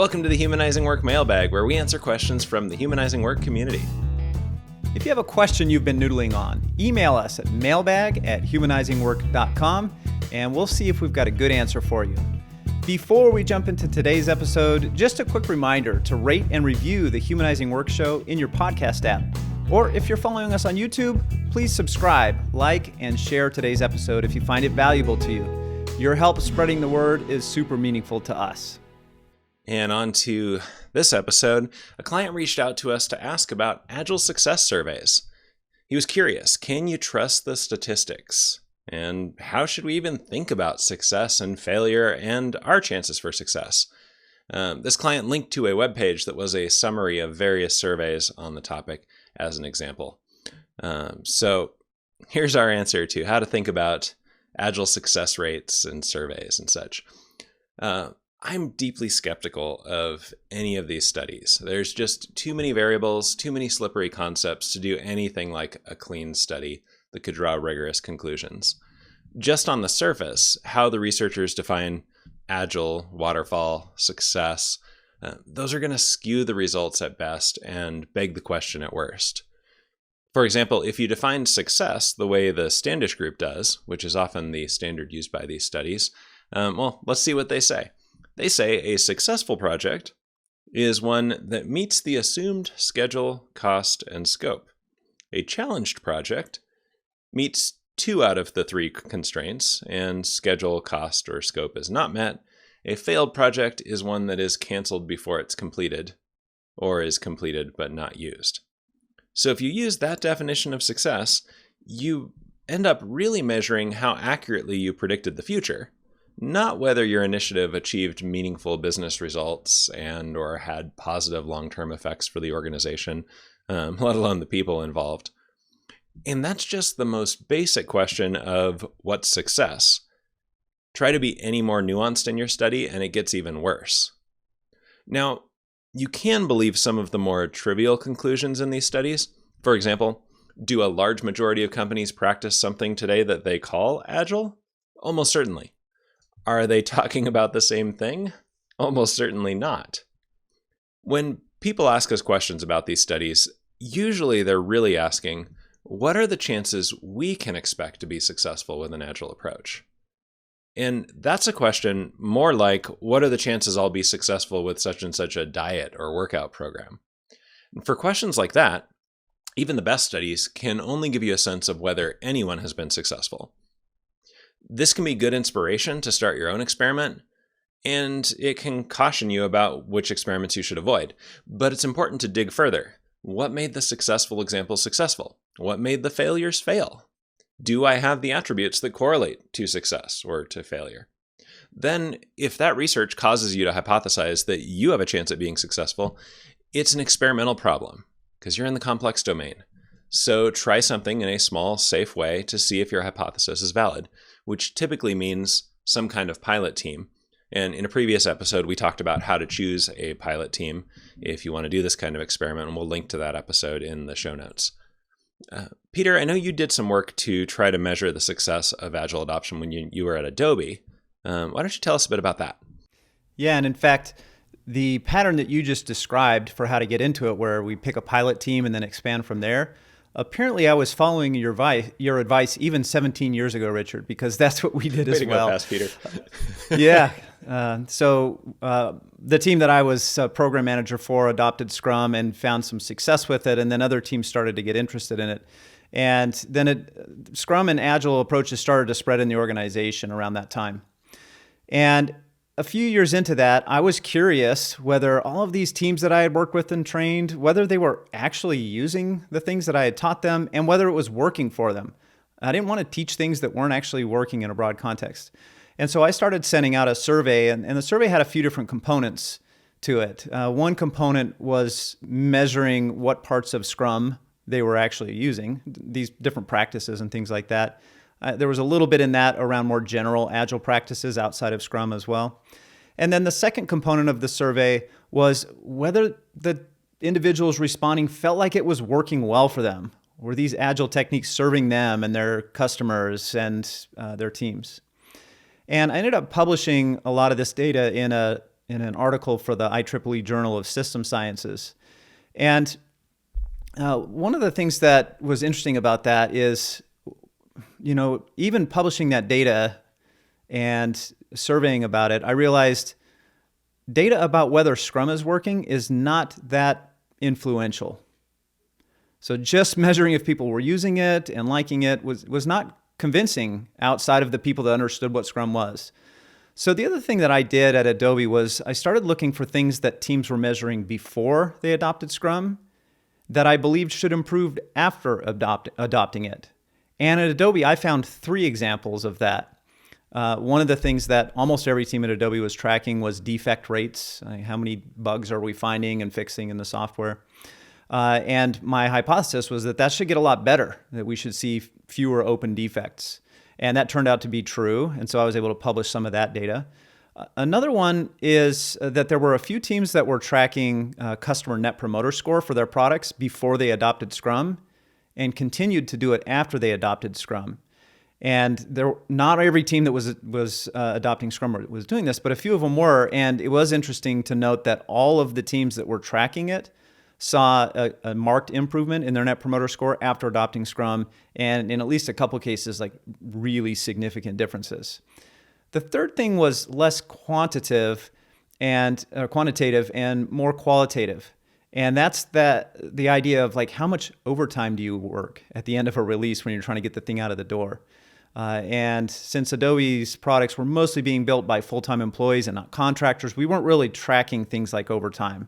Welcome to the Humanizing Work Mailbag, where we answer questions from the Humanizing Work community. If you have a question you've been noodling on, email us at mailbag@humanizingwork.com, and we'll see if we've got a good answer for you. Before we jump into today's episode, just a quick reminder to rate and review the Humanizing Work show in your podcast app. Or if you're following us on YouTube, please subscribe, like, and share today's episode if you find it valuable to you. Your help spreading the word is super meaningful to us. And on to this episode, a client reached out to us to ask about Agile success surveys. He was curious, can you trust the statistics? And how should we even think about success and failure and our chances for success? This client linked to a webpage that was a summary of various surveys on the topic as an example. So here's our answer to how to think about Agile success rates and surveys and such. I'm deeply skeptical of any of these studies. There's just too many variables, too many slippery concepts to do anything like a clean study that could draw rigorous conclusions. Just on the surface, how the researchers define Agile, waterfall, success, those are going to skew the results at best and beg the question at worst. For example, if you define success the way the Standish group does, which is often the standard used by these studies, let's see what they say. They say a successful project is one that meets the assumed schedule, cost, and scope. A challenged project meets 2 out of the 3 constraints, and schedule, cost, or scope is not met. A failed project is one that is canceled before it's completed, or is completed but not used. So if you use that definition of success, you end up really measuring how accurately you predicted the future, not whether your initiative achieved meaningful business results and or had positive long-term effects for the organization, let alone the people involved. And that's just the most basic question of what's success. Try to be any more nuanced in your study and it gets even worse. Now, you can believe some of the more trivial conclusions in these studies. For example, do a large majority of companies practice something today that they call Agile? Almost certainly. Are they talking about the same thing? Almost certainly not. When people ask us questions about these studies, usually they're really asking, what are the chances we can expect to be successful with an Agile approach? And that's a question more like, what are the chances I'll be successful with such and such a diet or workout program? And for questions like that, even the best studies can only give you a sense of whether anyone has been successful. This can be good inspiration to start your own experiment, and it can caution you about which experiments you should avoid. But it's important to dig further. What made the successful examples successful? What made the failures fail? Do I have the attributes that correlate to success or to failure? Then, if that research causes you to hypothesize that you have a chance at being successful, it's an experimental problem, because you're in the complex domain. So try something in a small, safe way to see if your hypothesis is valid, which typically means some kind of pilot team. And in a previous episode, we talked about how to choose a pilot team if you want to do this kind of experiment, and we'll link to that episode in the show notes. Peter, I know you did some work to try to measure the success of Agile adoption when you were at Adobe. Why don't you tell us a bit about that? Yeah, and in fact, the pattern that you just described for how to get into it, where we pick a pilot team and then expand from there, apparently I was following your advice even 17 years ago, Richard, because that's what we did as well. Way to go fast, Peter. Yeah. So the team that I was program manager for adopted Scrum and found some success with it, and then other teams started to get interested in it. And then Scrum and Agile approaches started to spread in the organization around that time. And a few years into that, I was curious whether all of these teams that I had worked with and trained, whether they were actually using the things that I had taught them and whether it was working for them. I didn't want to teach things that weren't actually working in a broad context. And so I started sending out a survey, and the survey had a few different components to it. One component was measuring what parts of Scrum they were actually using, these different practices and things like that. There was a little bit in that around more general Agile practices outside of Scrum as well. And then the second component of the survey was whether the individuals responding felt like it was working well for them. Were these Agile techniques serving them and their customers and their teams? And I ended up publishing a lot of this data in a in an article for the IEEE Journal of System Sciences. And one of the things that was interesting about that is, even publishing that data and surveying about it, I realized data about whether Scrum is working is not that influential. So just measuring if people were using it and liking it was not convincing outside of the people that understood what Scrum was. So the other thing that I did at Adobe was I started looking for things that teams were measuring before they adopted Scrum that I believed should improve after adopting it. And at Adobe, I found 3 examples of that. One of the things that almost every team at Adobe was tracking was defect rates. How many bugs are we finding and fixing in the software? And my hypothesis was that should get a lot better, that we should see fewer open defects. And that turned out to be true. And so I was able to publish some of that data. Another one is that there were a few teams that were tracking customer net promoter score for their products before they adopted Scrum and continued to do it after they adopted Scrum. And not every team that was adopting Scrum was doing this, but a few of them were. And it was interesting to note that all of the teams that were tracking it saw a marked improvement in their net promoter score after adopting Scrum, and in at least a couple cases, like really significant differences. The third thing was less quantitative and more qualitative. And that's the idea of like, how much overtime do you work at the end of a release when you're trying to get the thing out of the door? And since Adobe's products were mostly being built by full-time employees and not contractors, we weren't really tracking things like overtime.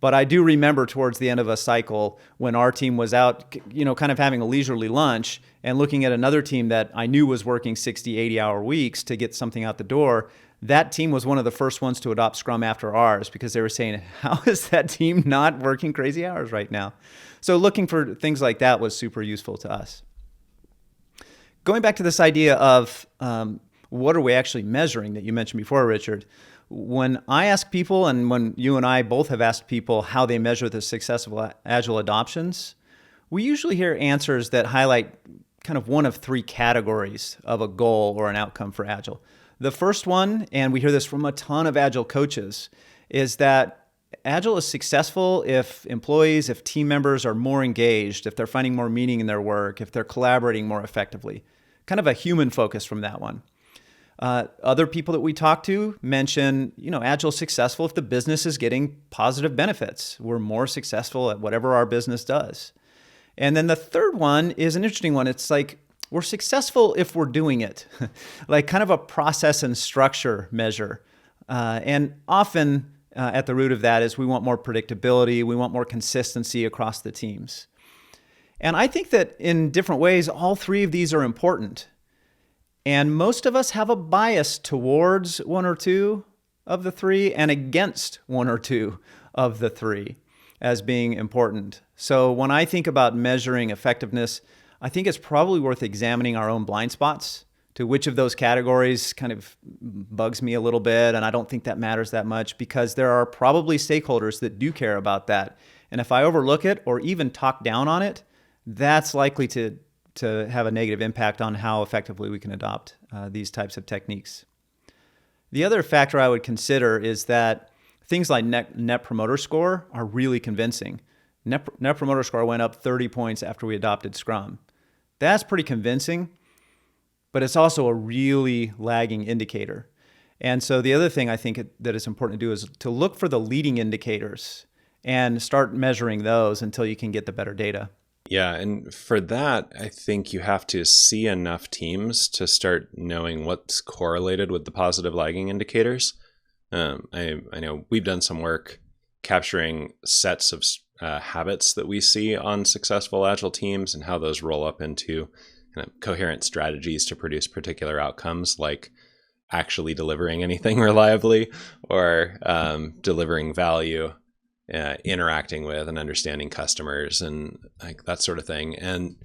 But I do remember towards the end of a cycle when our team was out, kind of having a leisurely lunch and looking at another team that I knew was working 60, 80-hour weeks to get something out the door. That team was one of the first ones to adopt Scrum after ours because they were saying, how is that team not working crazy hours right now? So looking for things like that was super useful to us. Going back to this idea of what are we actually measuring that you mentioned before, Richard, when I ask people, and when you and I both have asked people how they measure the successful Agile adoptions, we usually hear answers that highlight kind of one of 3 categories of a goal or an outcome for Agile. The first one, and we hear this from a ton of Agile coaches, is that Agile is successful if employees, if team members are more engaged, if they're finding more meaning in their work, if they're collaborating more effectively. Kind of a human focus from that one. Other people that we talk to mention, Agile is successful if the business is getting positive benefits. We're more successful at whatever our business does. And then the third one is an interesting one. It's like, we're successful if we're doing it, like kind of a process and structure measure. And often at the root of that is we want more predictability. We want more consistency across the teams. And I think that in different ways, all 3 of these are important. And most of us have a bias towards 1 or 2 of the 3 and against 1 or 2 of the 3 as being important. So when I think about measuring effectiveness, I think it's probably worth examining our own blind spots to which of those categories kind of bugs me a little bit. And I don't think that matters that much because there are probably stakeholders that do care about that. And if I overlook it or even talk down on it, that's likely to have a negative impact on how effectively we can adopt these types of techniques. The other factor I would consider is that things like net promoter score are really convincing. Net promoter score went up 30 points after we adopted Scrum. That's pretty convincing, but it's also a really lagging indicator. And so the other thing I think that is important to do is to look for the leading indicators and start measuring those until you can get the better data. Yeah, and for that, I think you have to see enough teams to start knowing what's correlated with the positive lagging indicators. I know we've done some work capturing sets of habits that we see on successful Agile teams and how those roll up into kind of coherent strategies to produce particular outcomes, like actually delivering anything reliably or delivering value. Interacting with and understanding customers and like that sort of thing. And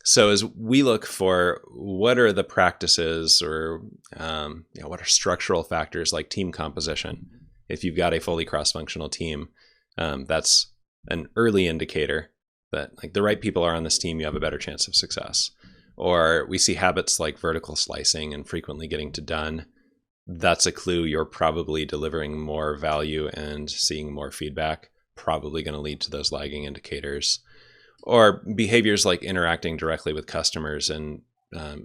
so as we look for what are the practices or what are structural factors like team composition, if you've got a fully cross-functional team, that's an early indicator that like the right people are on this team, you have a better chance of success. Or we see habits like vertical slicing and frequently getting to done. that's a clue you're probably delivering more value and seeing more feedback, probably going to lead to those lagging indicators. Or behaviors like interacting directly with customers and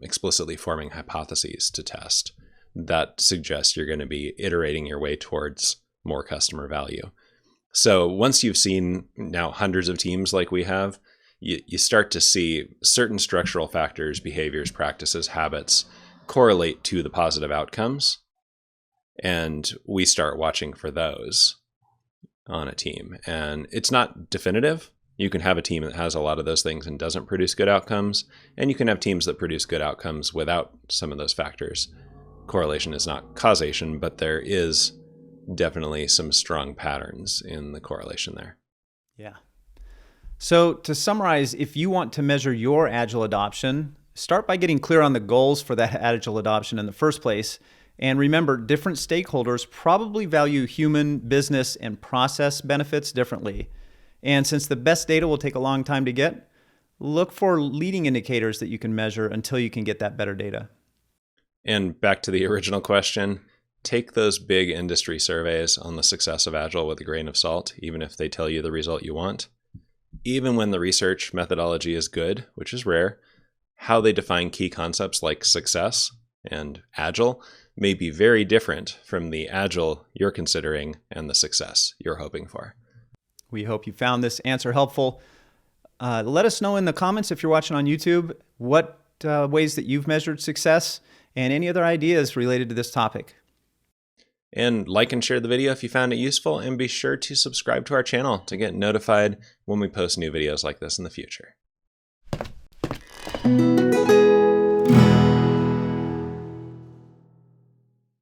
explicitly forming hypotheses to test. That suggests you're going to be iterating your way towards more customer value. So once you've seen now hundreds of teams like we have, you start to see certain structural factors, behaviors, practices, habits correlate to the positive outcomes. And we start watching for those on a team. And it's not definitive. You can have a team that has a lot of those things and doesn't produce good outcomes. And you can have teams that produce good outcomes without some of those factors. Correlation is not causation, but there is definitely some strong patterns in the correlation there. Yeah. So to summarize, if you want to measure your Agile adoption, start by getting clear on the goals for that Agile adoption in the first place. And remember, different stakeholders probably value human, business, and process benefits differently. And since the best data will take a long time to get, look for leading indicators that you can measure until you can get that better data. And back to the original question, take those big industry surveys on the success of Agile with a grain of salt, even if they tell you the result you want. Even when the research methodology is good, which is rare, how they define key concepts like success and Agile may be very different from the Agile you're considering and the success you're hoping for. We hope you found this answer helpful. Let us know in the comments if you're watching on YouTube what ways that you've measured success and any other ideas related to this topic. And like and share the video if you found it useful, and be sure to subscribe to our channel to get notified when we post new videos like this in the future.